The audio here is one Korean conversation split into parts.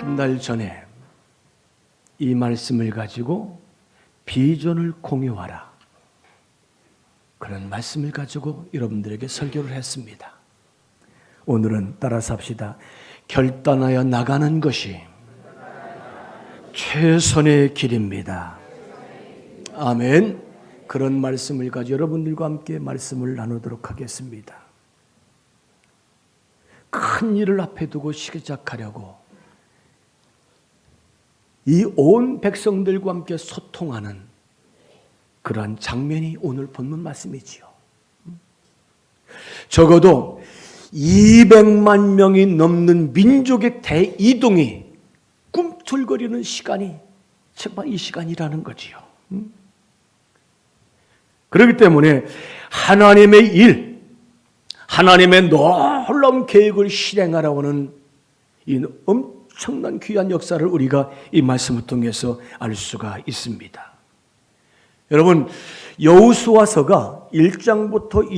한 달 전에 이 말씀을 가지고 비전을 공유하라, 그런 말씀을 가지고 여러분들에게 설교를 했습니다. 오늘은 따라서 합시다. 결단하여 나가는 것이 최선의 길입니다. 아멘. 그런 말씀을 가지고 여러분들과 함께 말씀을 나누도록 하겠습니다. 큰 일을 앞에 두고 시작하려고 이 온 백성들과 함께 소통하는 그러한 장면이 오늘 본문 말씀이지요. 적어도 200만 명이 넘는 민족의 대이동이 꿈틀거리는 시간이 정말 이 시간이라는 거지요. 그렇기 때문에 하나님의 일, 하나님의 놀라운 계획을 실행하라고 하는 이 엄청난 귀한 역사를 우리가 이 말씀을 통해서 알 수가 있습니다. 여러분, 여호수아서가 1장부터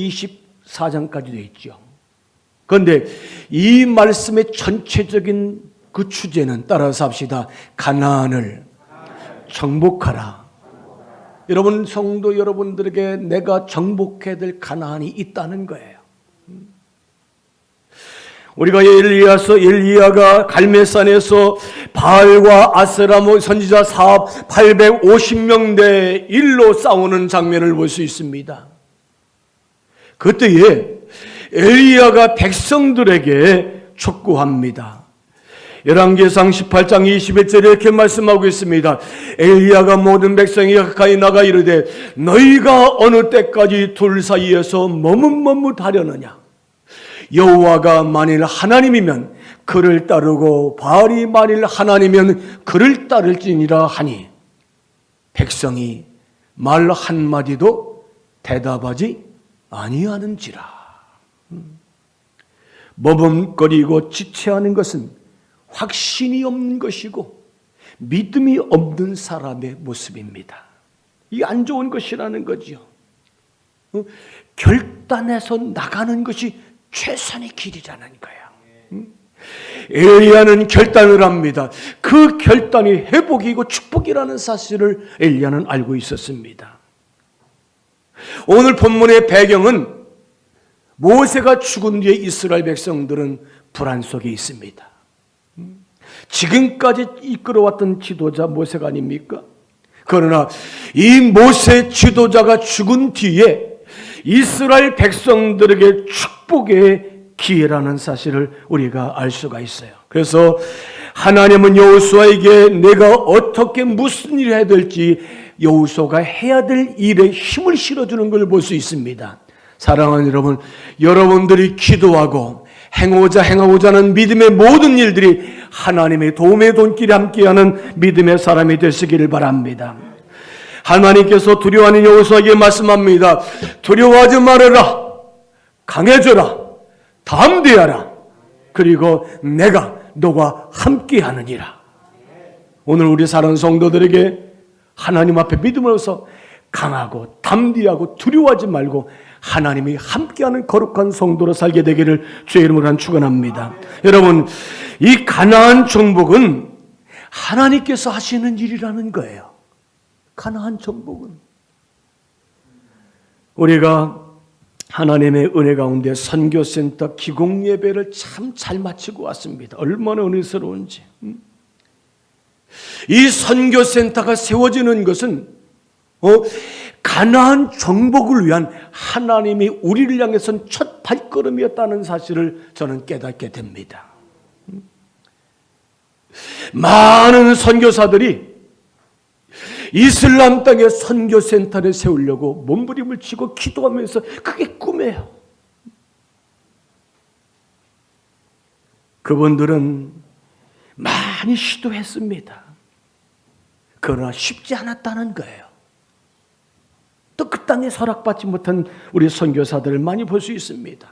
24장까지 되어 있죠. 그런데 이 말씀의 전체적인 그 주제는 따라서 합시다. 가나안을 정복하라. 여러분, 성도 여러분들에게 내가 정복해야 될 가나안이 있다는 거예요. 우리가 엘리야가 갈멜산에서 바알과 아세라 선지자 사업 850명대 1로 싸우는 장면을 볼 수 있습니다. 그때에 엘리야가 백성들에게 촉구합니다. 열왕기상 18장 21절에 이렇게 말씀하고 있습니다. 엘리야가 모든 백성이 가까이 나가 이르되 너희가 어느 때까지 둘 사이에서 머뭇머뭇하려느냐. 여호와가 만일 하나님이면 그를 따르고 바알이 만일 하나님이면 그를 따를지니라 하니 백성이 말 한마디도 대답하지 아니하는지라. 머뭇거리고 지체하는 것은 확신이 없는 것이고 믿음이 없는 사람의 모습입니다. 이게 안 좋은 것이라는 거죠. 결단해서 나가는 것이 최선의 길이라는 거예요. 엘리야는 결단을 합니다. 그 결단이 회복이고 축복이라는 사실을 엘리야는 알고 있었습니다. 오늘 본문의 배경은 모세가 죽은 뒤에 이스라엘 백성들은 불안 속에 있습니다. 지금까지 이끌어왔던 지도자 모세가 아닙니까? 그러나 이 모세 지도자가 죽은 뒤에 이스라엘 백성들에게 축복의 기회라는 사실을 우리가 알 수가 있어요. 그래서 하나님은 여호수아에게 내가 어떻게 무슨 일을 해야 될지 여호수아가 해야 될 일에 힘을 실어주는 걸 볼 수 있습니다. 사랑하는 여러분, 여러분들이 기도하고 행하고자 하는 믿음의 모든 일들이 하나님의 도움의 손길에 함께하는 믿음의 사람이 되시기를 바랍니다. 하나님께서 두려워하는 여호수아에게 말씀합니다. 두려워하지 말아라. 강해져라. 담대하라. 그리고 내가 너와 함께하느니라. 오늘 우리 사랑하는 성도들에게 하나님 앞에 믿음으로서 강하고 담대하고 두려워하지 말고 하나님이 함께하는 거룩한 성도로 살게 되기를 주의 이름으로 축원합니다. 여러분, 이 가나안 정복은 하나님께서 하시는 일이라는 거예요. 가나안 정복은 우리가 하나님의 은혜 가운데 선교센터 기공 예배를 참 잘 마치고 왔습니다. 얼마나 은혜스러운지. 이 선교센터가 세워지는 것은 가나안 정복을 위한 하나님이 우리를 향해선 첫 발걸음이었다는 사실을 저는 깨닫게 됩니다. 많은 선교사들이 이슬람 땅에 선교센터를 세우려고 몸부림을 치고 기도하면서 그게 꿈이에요. 그분들은 많이 시도했습니다. 그러나 쉽지 않았다는 거예요. 또 그 땅에 허락받지 못한 우리 선교사들을 많이 볼 수 있습니다.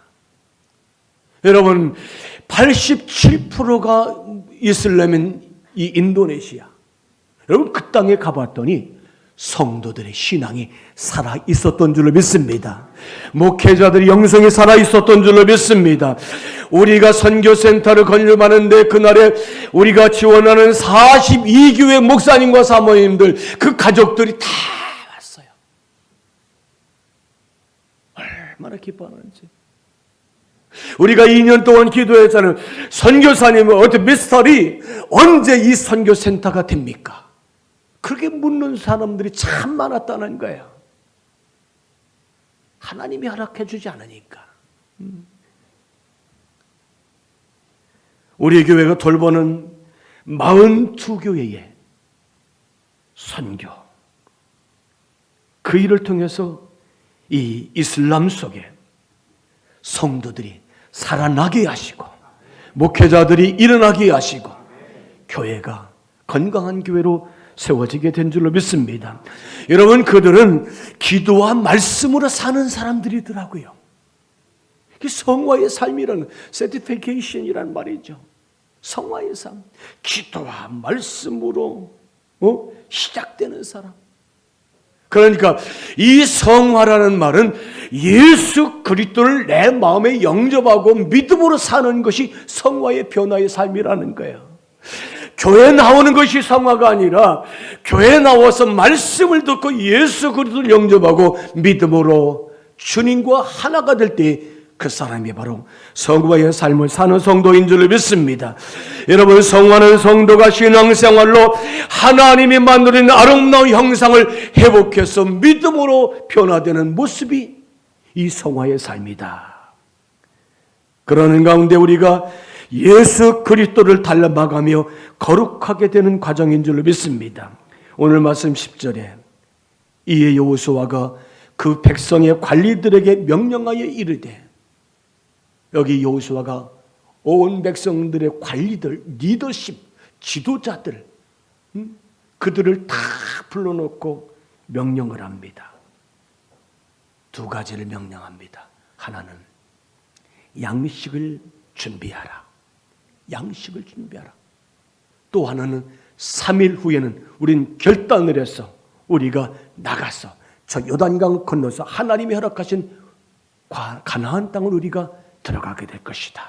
여러분, 87%가 이슬람인 이 인도네시아. 여러분, 그 땅에 가봤더니 성도들의 신앙이 살아 있었던 줄로 믿습니다. 목회자들의 영성이 살아 있었던 줄로 믿습니다. 우리가 선교센터를 건립하는데 그날에 우리가 지원하는 42교회 목사님과 사모님들, 그 가족들이 다 왔어요. 얼마나 기뻐하는지. 우리가 2년 동안 기도했잖아요. 선교사님은 어떻게 미스터리 언제 이 선교센터가 됩니까? 그렇게 묻는 사람들이 참 많았다는 거예요. 하나님이 허락해 주지 않으니까. 우리 교회가 돌보는 42교회의 선교, 그 일을 통해서 이 이슬람 속에 성도들이 살아나게 하시고 목회자들이 일어나게 하시고 교회가 건강한 교회로 세워지게 된 줄로 믿습니다. 여러분, 그들은 기도와 말씀으로 사는 사람들이더라고요. 성화의 삶이라는, 세티피케이션이란 말이죠. 성화의 삶, 기도와 말씀으로 시작되는 사람. 그러니까 이 성화라는 말은 예수 그리스도를 내 마음에 영접하고 믿음으로 사는 것이 성화의 변화의 삶이라는 거예요. 교회 나오는 것이 성화가 아니라 교회 나와서 말씀을 듣고 예수 그리스도를 영접하고 믿음으로 주님과 하나가 될 때 그 사람이 바로 성화의 삶을 사는 성도인 줄 믿습니다. 여러분, 성화는 성도가 신앙생활로 하나님이 만드는 아름다운 형상을 회복해서 믿음으로 변화되는 모습이 이 성화의 삶이다. 그러는 가운데 우리가 예수 그리스도를 닮아가며 거룩하게 되는 과정인 줄 믿습니다. 오늘 말씀 10절에 이에 여호수아가 그 백성의 관리들에게 명령하여 이르되, 여기 여호수아가 온 백성들의 관리들, 리더십, 지도자들, 그들을 다 불러놓고 명령을 합니다. 두 가지를 명령합니다. 하나는 양식을 준비하라. 양식을 준비하라. 또 하나는 3일 후에는 우린 결단을 해서 우리가 나가서 저 요단강 건너서 하나님이 허락하신 가나안 땅을 우리가 들어가게 될 것이다.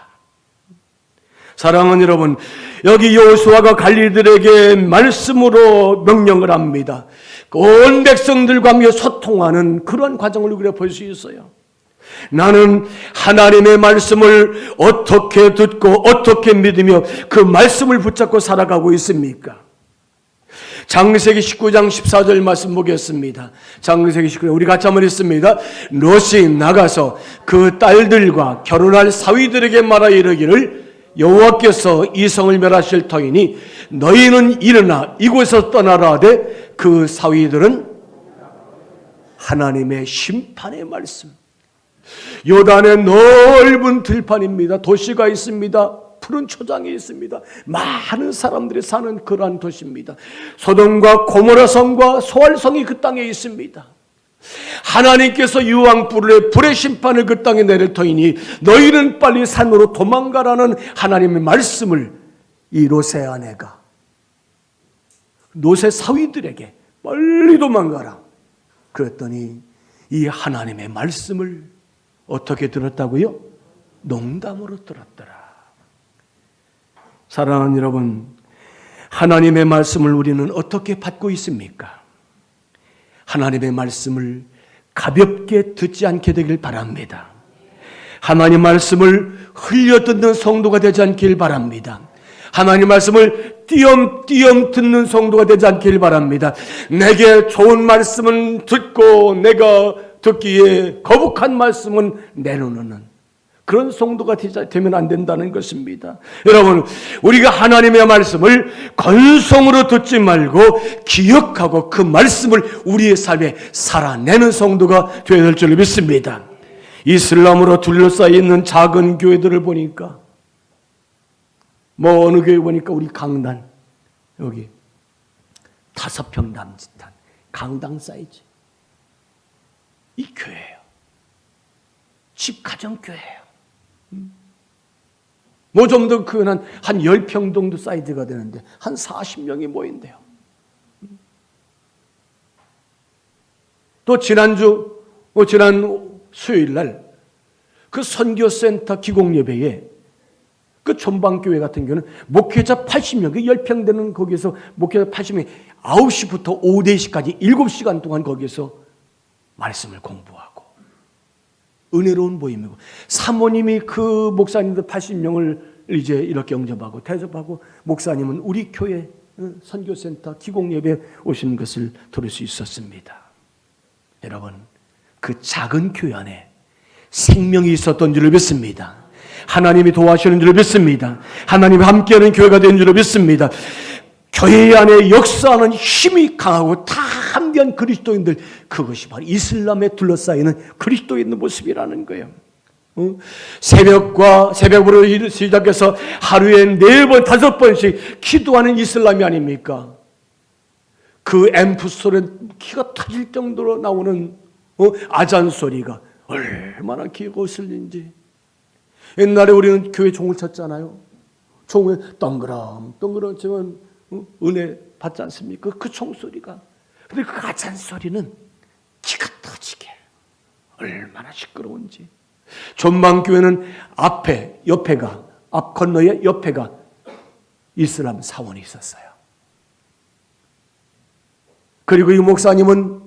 사랑하는 여러분, 여기 여호수아가 관리들에게 말씀으로 명령을 합니다. 온 백성들과 함께 소통하는 그런 과정을 우리가 볼 수 있어요. 나는 하나님의 말씀을 어떻게 듣고 어떻게 믿으며 그 말씀을 붙잡고 살아가고 있습니까? 창세기 19장 14절 말씀 보겠습니다. 창세기 19장 우리 같이 한번 읽습니다. 롯이 나가서 그 딸들과 결혼할 사위들에게 말하 이르기를 여호와께서 이 성을 멸하실 터이니 너희는 일어나 이곳에서 떠나라 하되 그 사위들은 하나님의 심판의 말씀. 요단의 넓은 들판입니다. 도시가 있습니다. 푸른 초장이 있습니다. 많은 사람들이 사는 그러한 도시입니다. 소돔과 고모라 성과 소알성이 그 땅에 있습니다. 하나님께서 유황불의 불의 심판을 그 땅에 내릴 터이니 너희는 빨리 산으로 도망가라는 하나님의 말씀을 이 롯의 아내가 롯의 사위들에게 빨리 도망가라. 그랬더니 이 하나님의 말씀을 어떻게 들었다고요? 농담으로 들었더라. 사랑하는 여러분, 하나님의 말씀을 우리는 어떻게 받고 있습니까? 하나님의 말씀을 가볍게 듣지 않게 되길 바랍니다. 하나님 말씀을 흘려 듣는 성도가 되지 않길 바랍니다. 하나님 말씀을 띄엄띄엄 듣는 성도가 되지 않길 바랍니다. 내게 좋은 말씀은 듣고 내가 듣기에 거북한 말씀은 내놓는 그런 성도가 되면 안 된다는 것입니다. 여러분, 우리가 하나님의 말씀을 건성으로 듣지 말고 기억하고 그 말씀을 우리의 삶에 살아내는 성도가 되어야 될 줄 믿습니다. 이슬람으로 둘러싸여 있는 작은 교회들을 보니까 어느 교회 보니까 우리 강단 여기 5평 남짓한 강당 사이즈 이 교회예요. 집 가정 교회예요. 좀 더 큰 한 10평 정도 사이즈가 되는데 한 40명이 모인대요. 또 지난 수요일 날 그 선교센터 기공예배에 그 전방교회 같은 경우는 목회자 80명, 그 10평 되는 거기에서 목회자 80명이 9시부터 오후 4시까지 7시간 동안 거기에서 말씀을 공부하고 은혜로운 모임이고, 사모님이 그 목사님들 80명을 이제 이렇게 영접하고 대접하고, 목사님은 우리 교회 선교센터 기공예배에 오신 것을 들을 수 있었습니다. 여러분, 그 작은 교회 안에 생명이 있었던 줄을 믿습니다. 하나님이 도와주시는 줄을 믿습니다. 하나님이 함께하는 교회가 된 줄을 믿습니다. 교회 안에 역사하는 힘이 강하고 다 함께한 그리스도인들, 그것이 바로 이슬람에 둘러싸이는 그리스도인의 모습이라는 거예요. 새벽으로 시작해서 하루에 4번, 5번씩 기도하는 이슬람이 아닙니까? 그 앰프 소리, 기가 터질 정도로 나오는 아잔 소리가 얼마나 귀가 거슬린지. 옛날에 우리는 교회 종을 쳤잖아요. 종을 동그럼 치면 은혜 받지 않습니까? 그 총소리가. 근데 그 아잔 소리는 기가 터지게 얼마나 시끄러운지. 전방교회는 앞 건너에 옆에가 이슬람 사원이 있었어요. 그리고 이 목사님은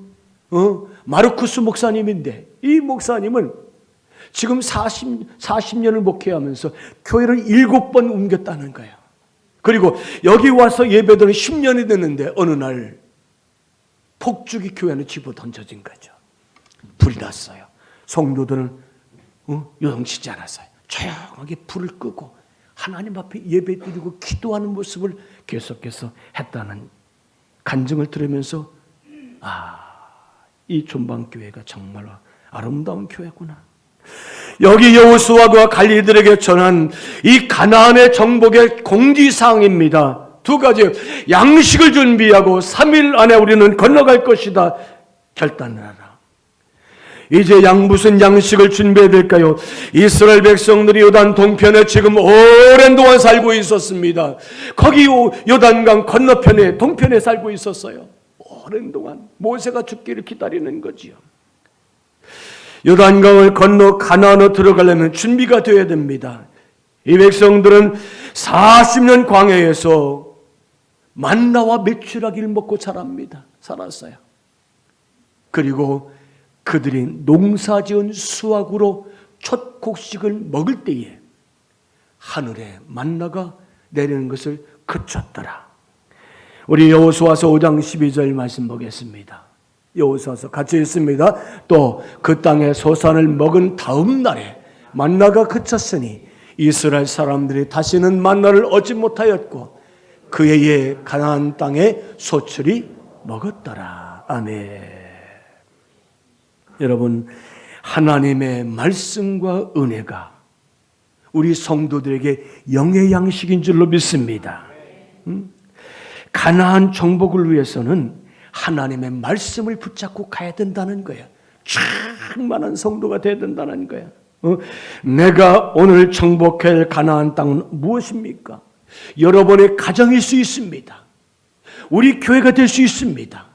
마르쿠스 목사님인데, 이 목사님은 지금 40년을 목회하면서 교회를 7번 옮겼다는 거예요. 그리고 여기 와서 예배드는 10년이 됐는데 어느 날 폭죽이 교회 안에 집어 던져진 거죠. 불이 났어요. 성도들은 요동치지 않았어요. 조용하게 불을 끄고 하나님 앞에 예배드리고 기도하는 모습을 계속해서 했다는 간증을 들으면서, 이 존방교회가 정말로 아름다운 교회구나. 여기 여호수아가 갈리들에게 전한 이 가나안의 정복의 공지사항입니다. 2가지, 양식을 준비하고 3일 안에 우리는 건너갈 것이다 결단을 하라. 이제 무슨 양식을 준비해야 될까요? 이스라엘 백성들이 요단 동편에 지금 오랜 동안 살고 있었습니다. 거기 요단강 건너편에 동편에 살고 있었어요. 오랜 동안 모세가 죽기를 기다리는 거지요. 요단강을 건너 가나안으로 들어가려면 준비가 되어야 됩니다. 이 백성들은 40년 광야에서 만나와 메추라기를 먹고 살았어요. 그리고 그들이 농사지은 수확으로 첫 곡식을 먹을 때에 하늘에 만나가 내리는 것을 그쳤더라. 우리 여호수아서 5장 12절 말씀 보겠습니다. 여호수아서 같이 읽습니다. 또 그 땅에 소산을 먹은 다음 날에 만나가 그쳤으니 이스라엘 사람들이 다시는 만나를 얻지 못하였고 그 해에 가나안 땅에 소출이 먹었더라. 아멘. 여러분, 하나님의 말씀과 은혜가 우리 성도들에게 영의 양식인 줄로 믿습니다. 가나안 정복을 위해서는 하나님의 말씀을 붙잡고 가야 된다는 거예요. 충만한 성도가 되어야 된다는 거예요. 내가 오늘 정복할 가나안 땅은 무엇입니까? 여러분의 가정일 수 있습니다. 우리 교회가 될 수 있습니다.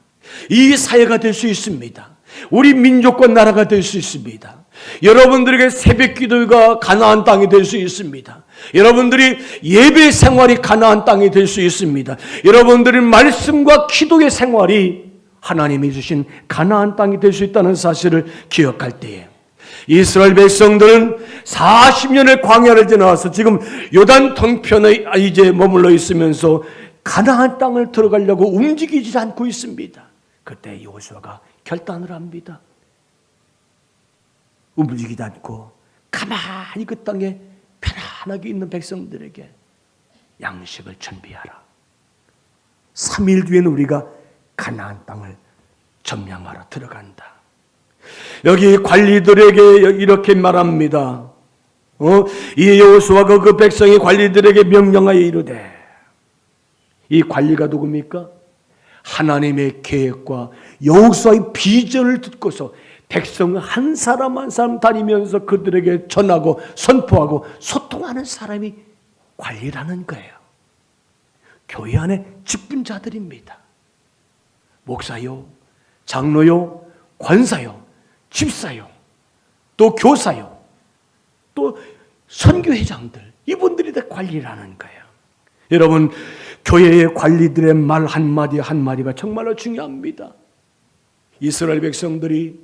이 사회가 될 수 있습니다. 우리 민족과 나라가 될 수 있습니다. 여러분들에게 새벽 기도가 가나안 땅이 될 수 있습니다. 여러분들이 예배 생활이 가나안 땅이 될 수 있습니다. 여러분들의 말씀과 기도의 생활이 하나님이 주신 가나안 땅이 될 수 있다는 사실을 기억할 때에 이스라엘 백성들은 40년의 광야를 지나와서 지금 요단 동편에 이제 머물러 있으면서 가나안 땅을 들어가려고 움직이지 않고 있습니다. 그때 여호수아가 결단을 합니다. 움직이지 않고 가만히 그 땅에 편안하게 있는 백성들에게 양식을 준비하라. 3일 뒤에는 우리가 가나안 땅을 점령하러 들어간다. 여기 관리들에게 이렇게 말합니다. 이 여호수아가 그 백성의 관리들에게 명령하여 이르되, 이 관리가 누굽니까? 하나님의 계획과 여호수아의 비전을 듣고서 백성 한 사람 한 사람 다니면서 그들에게 전하고 선포하고 소통하는 사람이 관리라는 거예요. 교회 안에 직분자들입니다. 목사요, 장로요, 권사요, 집사요, 또 교사요, 또 선교회장들, 이분들이 다 관리를 하는 거예요. 여러분, 교회의 관리들의 말 한마디 한마디가 정말로 중요합니다. 이스라엘 백성들이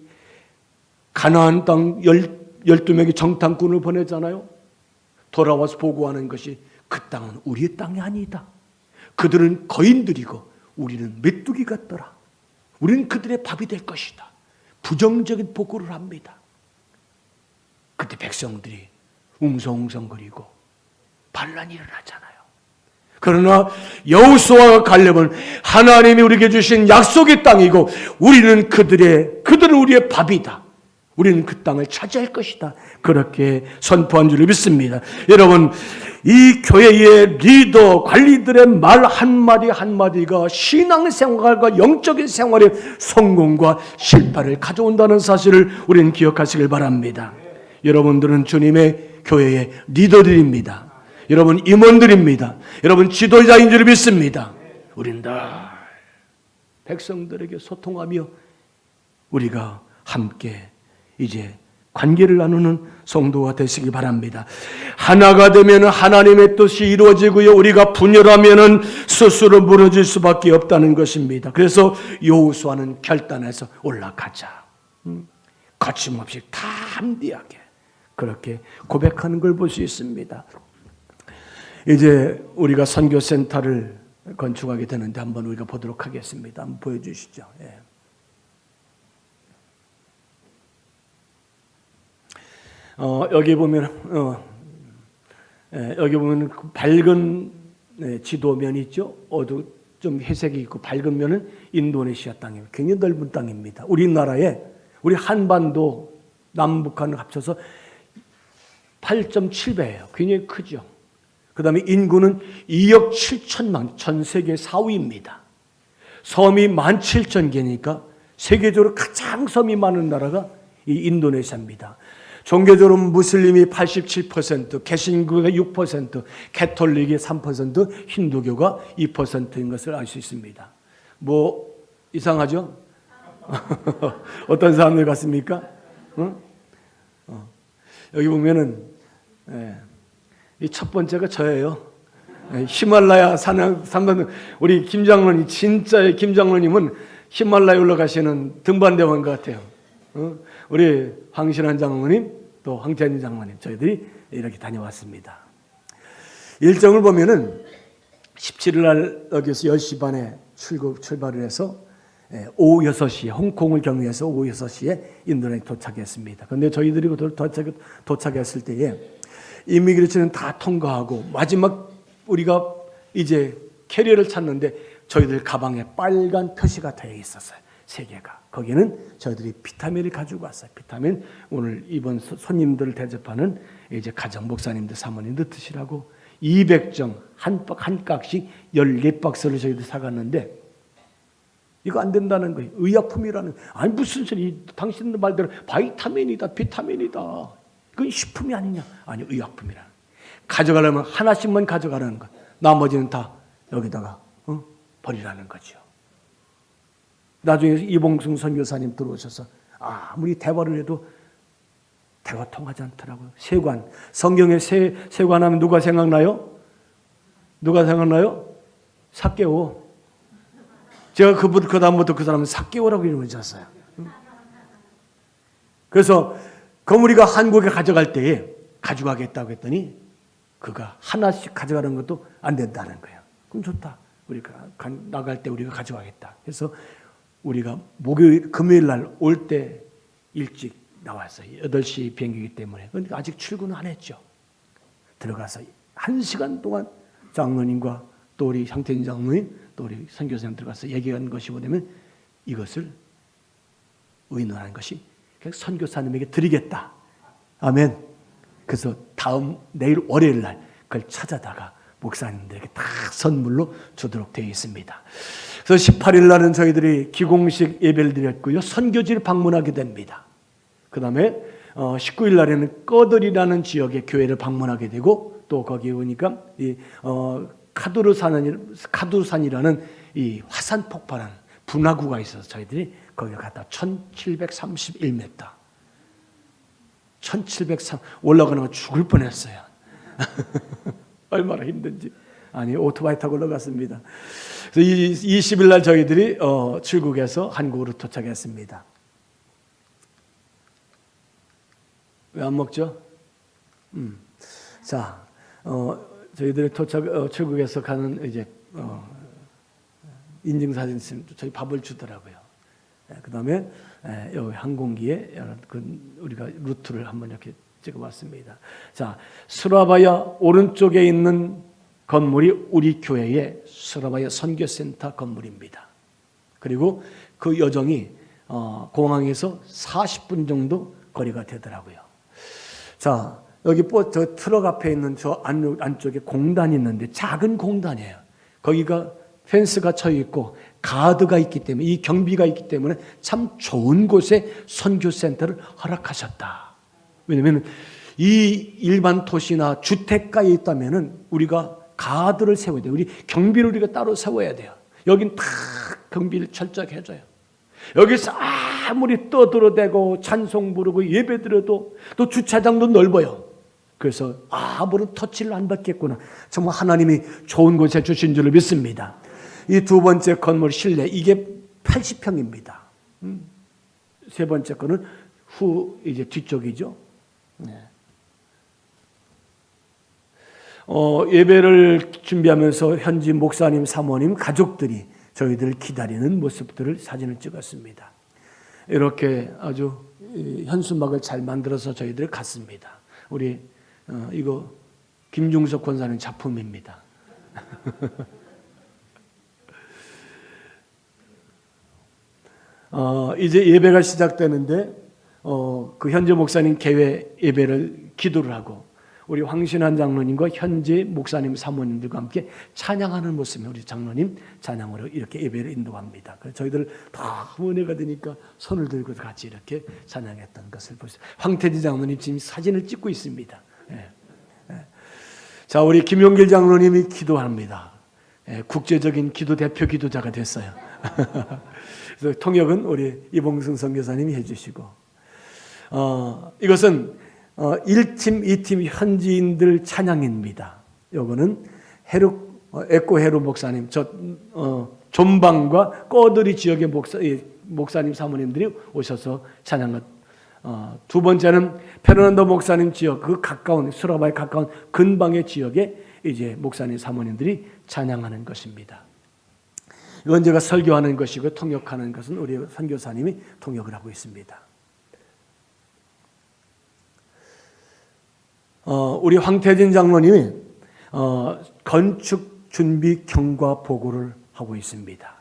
가나안 땅 12명의 정탐꾼을 보내잖아요. 돌아와서 보고하는 것이 그 땅은 우리의 땅이 아니다. 그들은 거인들이고 우리는 메뚜기 같더라. 우리는 그들의 밥이 될 것이다. 부정적인 보고를 합니다. 그때 백성들이 웅성웅성거리고 반란이 일어나잖아요. 그러나 여호수아와 갈렙은 하나님이 우리에게 주신 약속의 땅이고 그들은 우리의 밥이다. 우리는 그 땅을 차지할 것이다. 그렇게 선포한 줄 믿습니다. 여러분, 이 교회의 리더, 관리들의 말 한마디 한마디가 신앙생활과 영적인 생활의 성공과 실패를 가져온다는 사실을 우리는 기억하시길 바랍니다. 여러분들은 주님의 교회의 리더들입니다. 여러분 임원들입니다. 여러분 지도자인 줄 믿습니다. 우리는 다 백성들에게 소통하며 우리가 함께 이제 관계를 나누는 성도가 되시기 바랍니다. 하나가 되면 하나님의 뜻이 이루어지고요. 우리가 분열하면 스스로 무너질 수밖에 없다는 것입니다. 그래서 여호수아는 결단해서 올라가자. 거침없이 담대하게 그렇게 고백하는 걸 볼 수 있습니다. 이제 우리가 선교센터를 건축하게 되는데 한번 우리가 보도록 하겠습니다. 한번 보여주시죠. 예. 여기 보면 밝은 지도면 있죠. 좀 회색이 있고 밝은 면은 인도네시아 땅입니다. 굉장히 넓은 땅입니다. 우리 한반도 남북한을 합쳐서 8.7배예요. 굉장히 크죠. 그 다음에 인구는 2억 7천만, 전 세계 4위입니다. 섬이 17,000개니까 세계적으로 가장 섬이 많은 나라가 이 인도네시아입니다. 종교적으로 무슬림이 87%, 개신교가 6%, 캐톨릭이 3%, 힌두교가 2%인 것을 알 수 있습니다. 뭐 이상하죠? 어떤 사람들 같습니까? 응? 여기 보면은 이 첫 번째가 저예요. 히말라야 산단 우리 김장로님 진짜의 김장로님은 히말라야 올라가시는 등반대원 같아요. 우리 황신한 장로님 또 황태현 장로님 저희들이 이렇게 다녀왔습니다. 일정을 보면은 17일 날 여기서 10시 반에 출발을 해서 오후 6시에 홍콩을 경유해서 오후 6시에 인도네시아에 도착했습니다. 그런데 저희들이 도착했을 때에 이미그레이션은 다 통과하고 마지막 우리가 이제 캐리어를 찾는데 저희들 가방에 빨간 표시가 되어 있었어요. 3개가. 거기는 저희들이 비타민을 가지고 왔어요. 비타민 오늘 이번 손님들을 대접하는 이제 가정 목사님들 사모님들 드시라고 200정 한 깍씩 14박스를 저희들 사갔는데 이거 안 된다는 거예요. 의약품이라는 아니 무슨 소리 당신들 말대로 바이타민이다 비타민이다. 그건 식품이 아니냐. 아니 의약품이라. 가져가려면 하나씩만 가져가라는 거. 나머지는 다 여기다가 버리라는 거죠. 나중에 이봉승 선교사님 들어오셔서 아무리 대화를 해도 대화 통하지 않더라고요. 세관. 성경에 세관하면 누가 생각나요? 누가 생각나요? 삭개오. 제가 그 다음부터 그 사람은 삭개오라고 이름을 졌어요. 그래서 우리가 한국에 가져갈 때에 가져가겠다고 했더니 그가 하나씩 가져가는 것도 안 된다는 거예요. 그럼 좋다. 우리가 나갈 때 우리가 가져가겠다. 그래서 우리가 금요일 날 올 때 일찍 나왔어요. 8시 비행기이기 때문에. 그런데 아직 출근을 안 했죠. 들어가서 1시간 동안 장로님과 또 우리 향태인 장로님 또 우리 선교사님 들어가서 얘기한 것이 뭐냐면 이것을 의논한 것이 선교사님에게 드리겠다. 아멘. 그래서 내일 월요일 날 그걸 찾아다가 목사님들에게 다 선물로 주도록 되어 있습니다. 그래서 18일 날은 저희들이 기공식 예배를 드렸고요. 선교지를 방문하게 됩니다. 그 다음에 19일 날에는 꺼들이라는 지역의 교회를 방문하게 되고 또 거기 오니까 카두르산이라는 이 화산 폭발한 분화구가 있어서 저희들이 거기 갔다 1731m. 1703 올라가는 거 죽을 뻔했어요. 얼마나 힘든지. 아니, 오토바이 타고 올라갔습니다. 그래서 20일 날 저희들이 출국해서 한국으로 도착했습니다. 왜 안 먹죠? 자, 저희들이 출국해서 가는 이제 인증사진 저희 밥을 주더라고요. 그 다음에 여기 항공기에 우리가 루트를 한번 이렇게 찍어봤습니다. 자, 스라바야 오른쪽에 있는 건물이 우리 교회의 스라바야 선교센터 건물입니다. 그리고 그 여정이 공항에서 40분 정도 거리가 되더라고요. 자, 여기 저 트럭 앞에 있는 저 안쪽에 공단이 있는데 작은 공단이에요. 거기가 펜스가 쳐 있고 가드가 있기 때문에, 이 경비가 있기 때문에 참 좋은 곳에 선교센터를 허락하셨다. 왜냐하면 이 일반 도시나 주택가에 있다면은 우리가 가드를 세워야 돼요. 우리 경비를 우리가 따로 세워야 돼요. 여긴 다 경비를 철저하게 해줘요. 여기서 아무리 떠들어대고 찬송 부르고 예배 드려도 또 주차장도 넓어요. 그래서 아무런 터치를 안 받겠구나. 정말 하나님이 좋은 곳에 주신 줄을 믿습니다. 이 두 번째 건물 실내, 이게 80평입니다. 세 번째 거는 이제 뒤쪽이죠. 네. 예배를 준비하면서 현지 목사님, 사모님, 가족들이 저희들을 기다리는 모습들을 사진을 찍었습니다. 이렇게 아주 현수막을 잘 만들어서 저희들 갔습니다. 우리 이거 김중석 권사님 작품입니다. 이제 예배가 시작되는데 그 현재 목사님 개회 예배를 기도를 하고 우리 황신환 장로님과 현재 목사님 사모님들과 함께 찬양하는 모습이 우리 장로님 찬양으로 이렇게 예배를 인도합니다. 그래서 저희들 다 은혜가 되니까 손을 들고 같이 이렇게 찬양했던 것을 보시죠. 황태지 장로님 지금 사진을 찍고 있습니다. 자, 우리 김용길 장로님이 기도합니다. 국제적인 기도 대표 기도자가 됐어요. 그래서 통역은 우리 이봉승 선교사님이 해주시고, 이것은 1팀, 2팀 현지인들 찬양입니다. 요거는 에코 헤루 목사님, 존방과 꺼드리 지역의 목사님 사모님들이 오셔서 찬양을. 두 번째는 페르난도 목사님 지역, 그 가까운 수라바에 가까운 근방의 지역에 이제 목사님 사모님들이 찬양하는 것입니다. 이건 제가 설교하는 것이고 통역하는 것은 우리 선교사님이 통역을 하고 있습니다. 우리 황태진 장로님이 건축 준비 경과 보고를 하고 있습니다.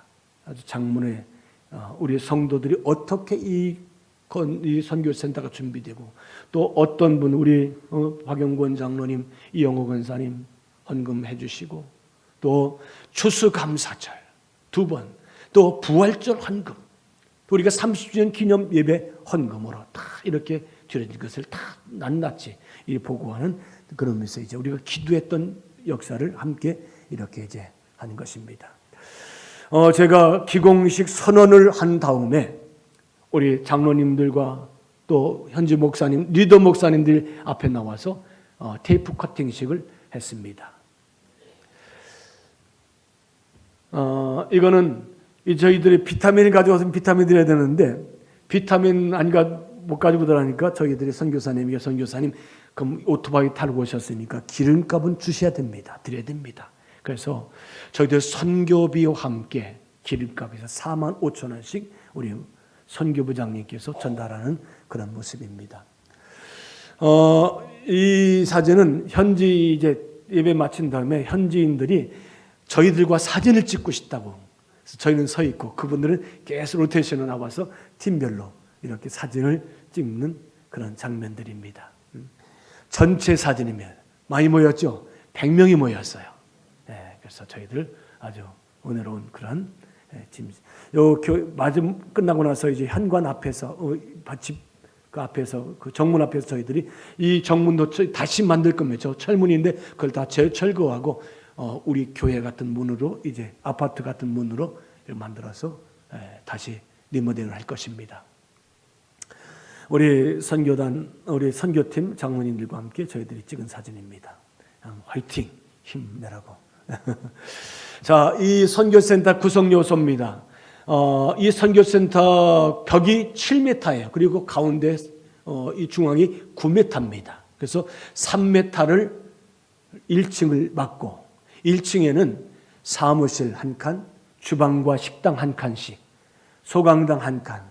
아주 장문에 우리 성도들이 어떻게 이 선교센터가 준비되고 또 어떤 분 우리 박영권 장로님, 이영호 권사님 헌금해 주시고 또 추수감사절 2번 또 부활절 헌금 또 우리가 30주년 기념 예배 헌금으로 다 이렇게 드려진 것을 다 낱낱이 보고하는 그러면서 이제 우리가 기도했던 역사를 함께 이렇게 이제 하는 것입니다. 제가 기공식 선언을 한 다음에 우리 장로님들과 또 현지 목사님, 리더 목사님들 앞에 나와서 테이프 커팅식을 했습니다. 이거는 저희들이 비타민을 가져와서 비타민 드려야 되는데 비타민 못 가지고 들어가니까 저희들이 선교사님이 선교사님 그럼 오토바이 타고 오셨으니까 기름값은 주셔야 됩니다. 드려야 됩니다. 그래서 저희들 선교비와 함께 기름값에서 45,000원씩 우리 선교부장님께서 전달하는 그런 모습입니다. 이 사진은 현지 이제 예배 마친 다음에 현지인들이 저희들과 사진을 찍고 싶다고. 그래서 저희는 서 있고 그분들은 계속 로테이션을 나와서 팀별로 이렇게 사진을 찍는 그런 장면들입니다. 전체 사진이면 많이 모였죠? 100명이 모였어요. 그래서 저희들 아주 은혜로운 그런 끝나고 나서 이제 현관 앞에서 그 앞에서 그 정문 앞에서 저희들이 이 정문도 다시 만들 겁니다. 저 철문인데 그걸 다 재철거하고 우리 교회 같은 문으로 이제 아파트 같은 문으로 만들어서 다시 리모델링을 할 것입니다. 우리 선교단, 우리 선교팀 장로님들과 함께 저희들이 찍은 사진입니다. 화이팅! 힘내라고. 자, 이 선교센터 구성 요소입니다. 이 선교센터 벽이 7m예요. 그리고 가운데 이 중앙이 9m입니다. 그래서 3m를 1층을 막고 1층에는 사무실 한 칸, 주방과 식당 한 칸씩, 소강당 한 칸,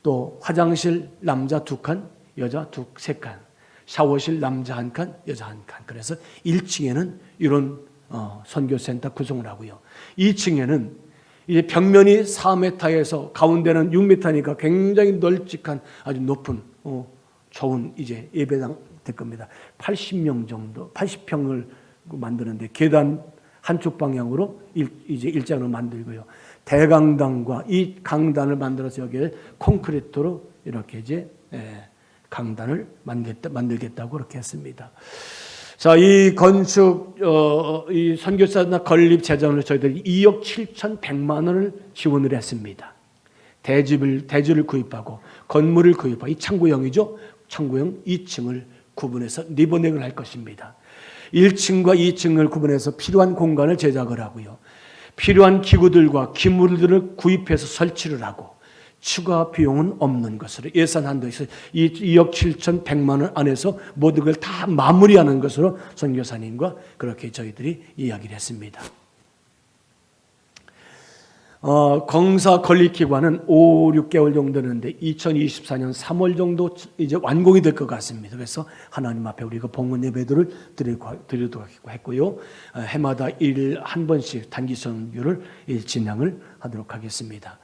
또 화장실 남자 2칸, 여자 3칸, 샤워실 남자 한 칸, 여자 한 칸. 그래서 1층에는 이런 선교센터 구성을 하고요. 2층에는 이제 벽면이 4m에서 가운데는 6m니까 굉장히 널찍한 아주 높은 좋은 이제 예배당 될 겁니다. 80명 정도, 80평을 만드는데 계단 한쪽 방향으로 이제 일장으로 만들고요. 대강당과 이 강단을 만들어서 여기에 콘크리트로 이렇게 이제 강단을 만들겠다고 그렇게 했습니다. 자, 이 건축, 이 선교사나 건립 재정을 저희들이 2억 7,100만 원을 지원을 했습니다. 대지를 구입하고 건물을 구입하고, 이 창구형이죠. 창구형 2층을 구분해서 리버넥을 할 것입니다. 1층과 2층을 구분해서 필요한 공간을 제작을 하고요. 필요한 기구들과 기물들을 구입해서 설치를 하고, 추가 비용은 없는 것으로 예산 한도에서 2억 7,100만 원 안에서 모든 걸 다 마무리하는 것으로 선교사님과 그렇게 저희들이 이야기를 했습니다. 공사 건립 기간은 5, 6개월 정도 되는데 2024년 3월 정도 이제 완공이 될 것 같습니다. 그래서 하나님 앞에 우리가 봉헌 예배들을 드리도록 했고요. 해마다 한 번씩 단기 선교를 진행을 하도록 하겠습니다.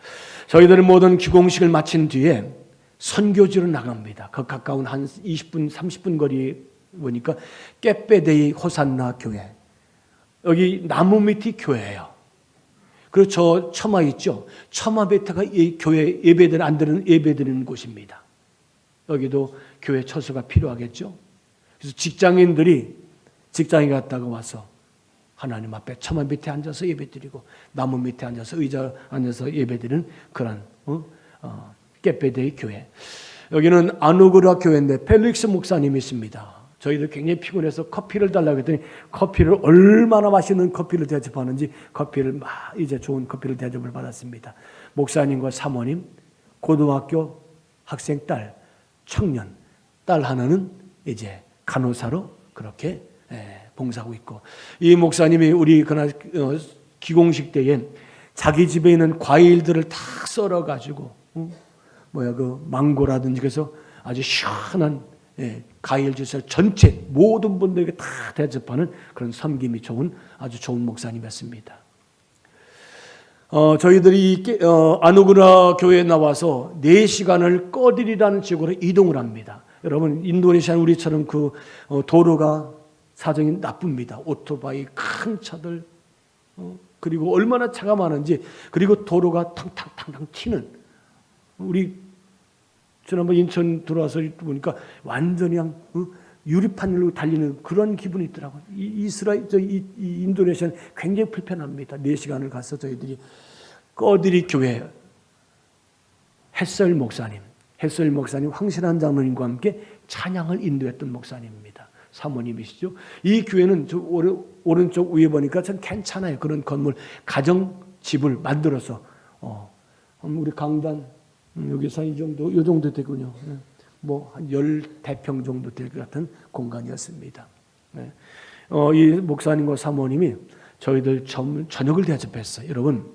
저희들은 모든 기공식을 마친 뒤에 선교지로 나갑니다. 그 가까운 한 20분, 30분 거리 보니까 깨빼데이 호산나 교회. 여기 나무 밑이 교회예요. 그리고 저 처마 있죠. 처마 베타가 이 교회 예배들 안 드리는 예배 드리는 곳입니다. 여기도 교회 처소가 필요하겠죠. 그래서 직장에 갔다가 와서 하나님 앞에 처마 밑에 앉아서 예배 드리고 나무 밑에 앉아서 의자 앉아서 예배 드리는 그런 깨빼데이 교회. 여기는 아누그라 교회인데 펠릭스 목사님이 있습니다. 저희들 굉장히 피곤해서 커피를 달라고 했더니 커피를 얼마나 맛있는 커피를 대접하는지 커피를 이제 좋은 커피를 대접을 받았습니다. 목사님과 사모님, 고등학교 학생 딸, 청년, 딸 하나는 이제 간호사로 그렇게 봉사하고 있고, 이 목사님이 우리 그날 기공식 때에 자기 집에 있는 과일들을 다 썰어가지고 그 망고라든지 그래서 아주 시원한 과일 주스를 전체 모든 분들에게 다 대접하는 그런 섬김이 좋은 아주 좋은 목사님이었습니다. 저희들이 아누그라 교회에 나와서 4시간을 꺼들이라는 지역으로 이동을 합니다. 여러분 인도네시아는 우리처럼 그 도로가 사정이 나쁩니다. 오토바이 큰 차들 그리고 얼마나 차가 많은지, 그리고 도로가 탕탕탕탕 튀는, 우리 지난번 인천 들어와서 보니까 완전히 그냥 유리판으로 달리는 그런 기분이 있더라고요. 이 인도네시아는 굉장히 불편합니다. 4시간을 가서 저희들이 꺼드리 교회 햇설 목사님 황신한 장로님과 함께 찬양을 인도했던 목사님입니다. 사모님이시죠. 이 교회는 저 오른쪽 위에 보니까 전 괜찮아요. 그런 건물 가정집을 만들어서 우리 강단 여기서 이 정도 되군요. 뭐 한 10대평 정도 될 것 같은 공간이었습니다. 이 목사님과 사모님이 저희들 저녁을 대접했어요. 여러분,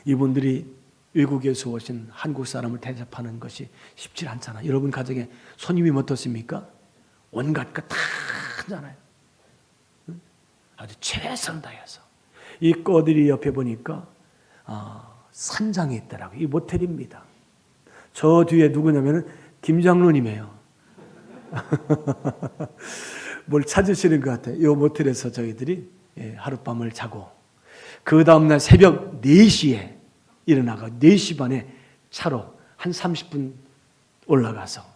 이분들이 외국에서 오신 한국 사람을 대접하는 것이 쉽지 않잖아요. 여러분 가정에 손님이 어떻습니까? 온갖 것 다 하잖아요. 아주 최선을 다해서. 이 꺼들이 옆에 보니까 산장이 있더라고요. 이 모텔입니다. 저 뒤에 누구냐면 김장로님이에요. 뭘 찾으시는 것 같아요. 이 모텔에서 저희들이 하룻밤을 자고, 그 다음날 새벽 4시에 일어나가 4시 반에 차로 한 30분 올라가서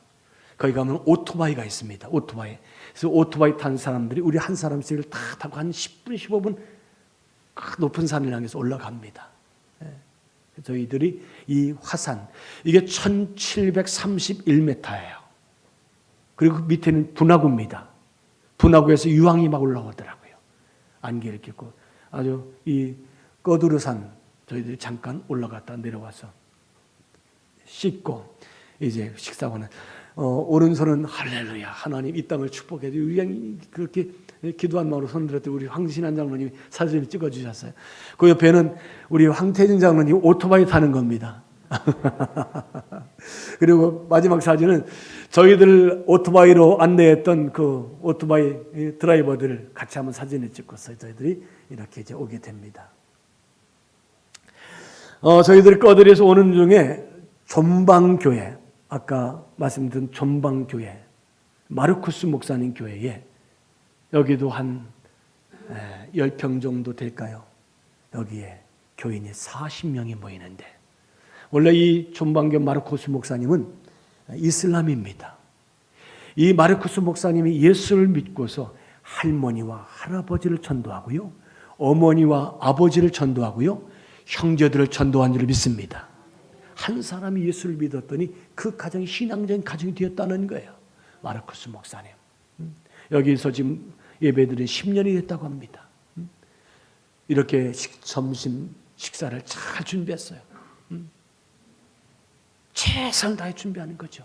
거기 가면 오토바이가 있습니다. 오토바이. 그래서 오토바이 탄 사람들이 우리 한 사람씩을 다 타고 한 10분, 15분 높은 산을 향해서 올라갑니다. 저희들이 이 화산, 이게 1731m예요. 그리고 그 밑에는 분화구입니다. 분화구에서 유황이 막 올라오더라고요. 안개를 끼고 아주 이 꺼두르산 저희들이 잠깐 올라갔다 내려와서 씻고 이제 식사하고는 오른손은 할렐루야 하나님 이 땅을 축복해 주세요. 우리 그렇게 기도한 마음으로 손들었더니 우리 황신한 장로님이 사진을 찍어주셨어요. 그 옆에는 우리 황태진 장로님 오토바이 타는 겁니다. 그리고 마지막 사진은 저희들 오토바이로 안내했던 그 오토바이 드라이버들을 같이 한번 사진을 찍었어요. 저희들이 이렇게 이제 오게 됩니다. 저희들이 꺼들에서 오는 중에 존방교회, 아까 말씀드린 존방교회, 마르쿠스 목사님 교회에 여기도 한 10평 정도 될까요? 여기에 교인이 40명이 모이는데 원래 이 존방교 마르쿠스 목사님은 이슬람입니다. 이 마르쿠스 목사님이 예수를 믿고서 할머니와 할아버지를 전도하고요, 어머니와 아버지를 전도하고요, 형제들을 전도한 줄을 믿습니다. 한 사람이 예수를 믿었더니 그 가정이 신앙적인 가정이 되었다는 거예요. 마르쿠스 목사님. 여기서 지금 예배드린 10년이 됐다고 합니다. 이렇게 점심 식사를 잘 준비했어요. 최선을 다해 준비하는 거죠.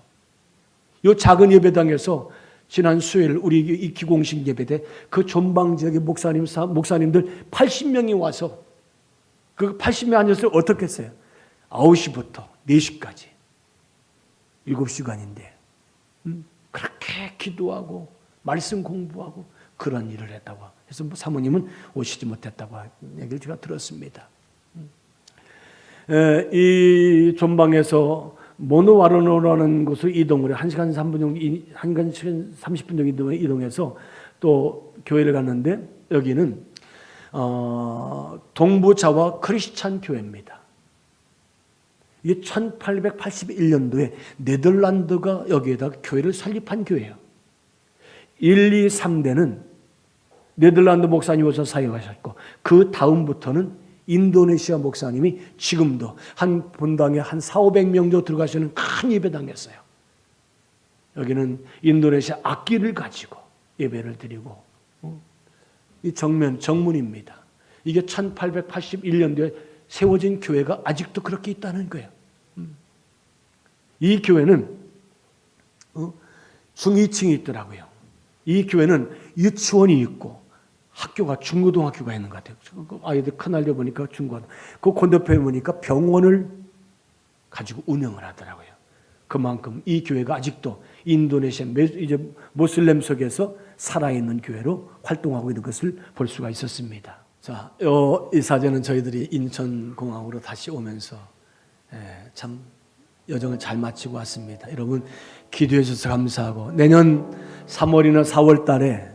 이 작은 예배당에서 지난 수요일 우리 이 기공식 예배 때 그 존방 지역의 목사님들 80명이 와서 그 80명 앉아서 어떻게 했어요? 9시부터 4시까지 7시간인데 그렇게 기도하고 말씀 공부하고 그런 일을 했다고 해서 사모님은 오시지 못했다고 얘기를 제가 들었습니다. 이 존방에서 모노와르노라는 곳을 이동을 1시간 3분 정도, 1시간 30분 정도 이동해서 또 교회를 갔는데 여기는 동부자와 크리스찬 교회입니다. 이게 1881년도에 네덜란드가 여기에다 교회를 설립한 교회예요. 1, 2, 3대는 네덜란드 목사님 오셔서 사역하셨고 그 다음부터는 인도네시아 목사님이 지금도 한 본당에 한 400~500명 정도 들어가시는 큰 예배당이었어요. 여기는 인도네시아 악기를 가지고 예배를 드리고 이 정문입니다. 이게 1881년도에 세워진 교회가 아직도 그렇게 있다는 거예요. 이 교회는 중위층이 있더라고요. 이 교회는 유치원이 있고 학교가 중고등학교가 있는 것 같아요. 아이들 큰아이들 보니까 중고등. 그 건너편에 보니까 병원을 가지고 운영을 하더라고요. 그만큼 이 교회가 아직도 인도네시아 이제 모슬렘 속에서 살아있는 교회로 활동하고 있는 것을 볼 수가 있었습니다. 자, 이 사진은 저희들이 인천공항으로 다시 오면서 참 여정을 잘 마치고 왔습니다. 여러분 기도해 주셔서 감사하고 내년 3월이나 4월 달에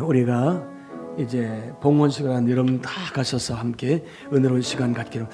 우리가 이제 봉헌식을 하는 여러분 다 가셔서 함께 은혜로운 시간 갖기로